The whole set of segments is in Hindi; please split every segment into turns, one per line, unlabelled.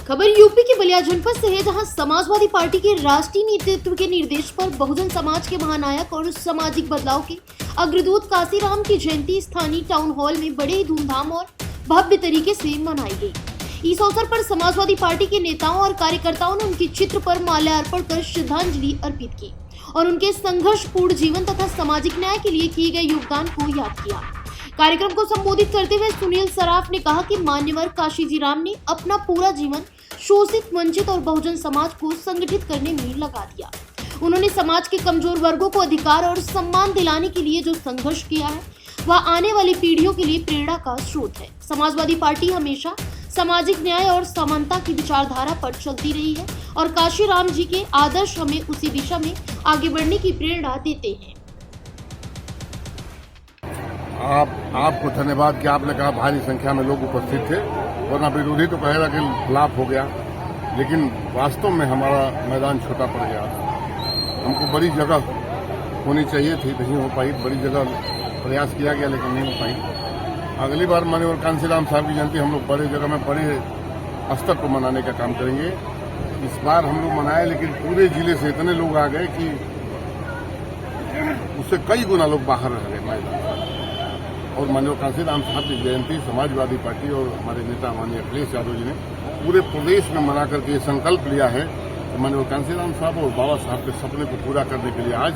खबर यूपी के बलिया जनपद से है, जहां समाजवादी पार्टी के राष्ट्रीय नेतृत्व के निर्देश पर बहुजन समाज के महानायक और सामाजिक बदलाव के अग्रदूत काशीराम की जयंती स्थानीय टाउन हॉल में बड़े ही धूमधाम और भव्य तरीके से मनाई गई। इस अवसर पर समाजवादी पार्टी के नेताओं और कार्यकर्ताओं ने उनके चित्र पर माल्यार्पण कर श्रद्धांजलि अर्पित की और उनके संघर्षपूर्ण जीवन तथा सामाजिक न्याय के लिए किए गए योगदान को याद किया। कार्यक्रम को संबोधित करते हुए सुनील सराफ ने कहा कि मान्यवर काशीजीराम ने अपना पूरा जीवन शोषित, वंचित और बहुजन समाज को संगठित करने में लगा दिया। उन्होंने समाज के कमजोर वर्गों को अधिकार और सम्मान दिलाने के लिए जो संघर्ष किया है वह आने वाली पीढ़ियों के लिए प्रेरणा का स्रोत है। समाजवादी पार्टी हमेशा सामाजिक न्याय और समानता की विचारधारा पर चलती रही है और काशीराम जी के आदर्श हमें उसी दिशा में आगे बढ़ने की प्रेरणा देते हैं।
आपको धन्यवाद कि आपने कहा भारी संख्या में लोग उपस्थित थे, वरना विरोधी तो कहेगा कि फ्लॉप हो गया, लेकिन वास्तव में हमारा मैदान छोटा पड़ गया। हमको बड़ी जगह होनी चाहिए थी, नहीं हो पाई। बड़ी जगह प्रयास किया गया लेकिन नहीं हो पाई। अगली बार माननीय कांशीराम साहब की जयंती हम लोग बड़े जगह में बड़े स्तर पर मनाने का काम करेंगे। इस बार हम लोग मनाए, लेकिन पूरे जिले से इतने लोग आ गए कि उससे कई गुना लोग बाहर रह गए मैदान। और माननीय कांशीराम साहब की जयंती समाजवादी पार्टी और हमारे नेता माननीय अखिलेश यादव जी ने पूरे प्रदेश में मना करके ये संकल्प लिया है कि माननीय कांशीराम साहब और बाबा साहब के सपने को पूरा करने के लिए आज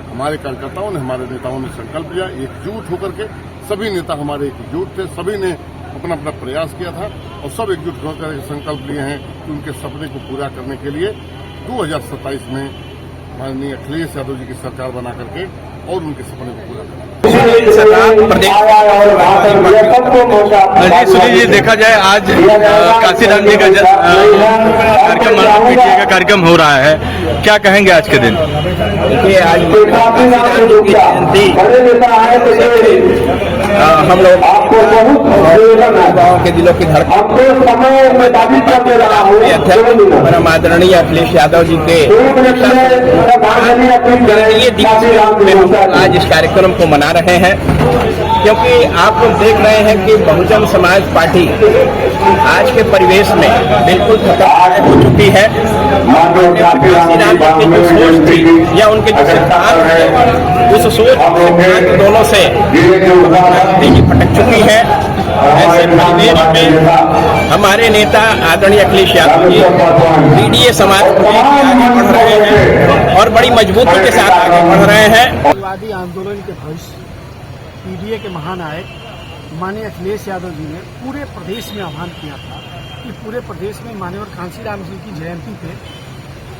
हमारे कार्यकर्ताओं ने, हमारे नेताओं ने संकल्प लिया। एकजुट होकर के सभी नेता हमारे एकजुट थे, सभी ने अपना अपना प्रयास किया था और सब एकजुट होकर संकल्प लिए हैं कि उनके सपने को पूरा करने के लिए 2027 में माननीय अखिलेश यादव जी की सरकार बना करके और उनके सपने को पूरा करना।
सुनील जी, देखा जाए आज काशीराम जी का कार्यक्रम हो रहा है, क्या कहेंगे आज के दिन?
देखिए, आज काशीराम जी की जयंती हम लोग गाँव के दिलों की धड़कन परम आदरणीय अखिलेश यादव जी के आज इस कार्यक्रम को मना रहे हैं, क्योंकि आप लोग देख रहे हैं कि बहुजन समाज पार्टी आज के परिवेश में बिल्कुल खतरनाक हो चुकी है। काशीराम जी की जो सोच थी या उनके जो सिद्धांत थे, उस सोच दोनों से भटक चुकी है। ऐसे परिवेश में हमारे नेता आदरणीय अखिलेश यादव जी पीडीए समाज को आगे बढ़ रहे हैं और बड़ी मजबूती के साथ आगे बढ़ रहे हैं।
समाजवादी आंदोलन के भविष्य पीडीए के महानायक माननीय अखिलेश यादव जी ने पूरे प्रदेश में आह्वान किया था कि पूरे प्रदेश में माननीय कांशीराम जी की जयंती पे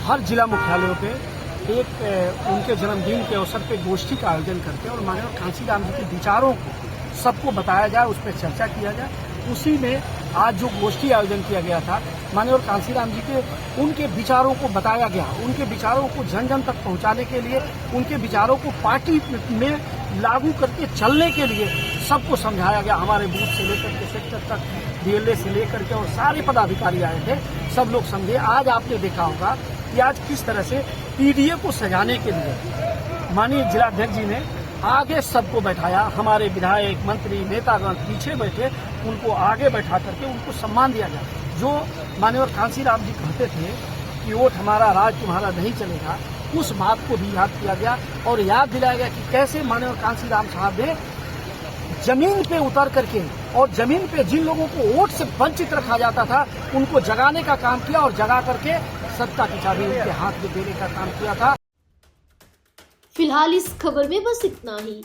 हर जिला मुख्यालयों पे एक उनके जन्मदिन के अवसर पे गोष्ठी का आयोजन करके और माननीय कांशीराम जी के विचारों को सबको बताया जाए, उस पर चर्चा किया जाए। उसी में आज जो गोष्ठी आयोजन किया गया था, माननीय कांशीराम जी के उनके विचारों को बताया गया, उनके विचारों को जन जन तक पहुंचाने के लिए, उनके विचारों को पार्टी में लागू करके चलने के लिए सबको समझाया गया। हमारे बूथ से लेकर के सेक्टर तक, डीएलए से लेकर के और सारे पदाधिकारी आए थे, सब लोग समझे। आज आपने देखा होगा कि आज किस तरह से पीडीए को सजाने के लिए माननीय जिलाध्यक्ष जी ने आगे सबको बैठाया। हमारे विधायक, मंत्री, नेतागण पीछे बैठे, उनको आगे बैठा करके उनको सम्मान दिया गया। जो माननीय कांशीराम जी कहते थे कि वोट हमारा, राज तुम्हारा नहीं चलेगा, उस बात को भी याद किया गया और याद दिलाया गया कि कैसे माननीय कांशीराम साहब ने जमीन पे उतर करके और जमीन पे जिन लोगों को वोट से वंचित रखा जाता था उनको जगाने का काम किया और जगा करके सत्ता की चाबी उनके हाथ में देने का काम किया था।
फिलहाल इस खबर में बस इतना ही।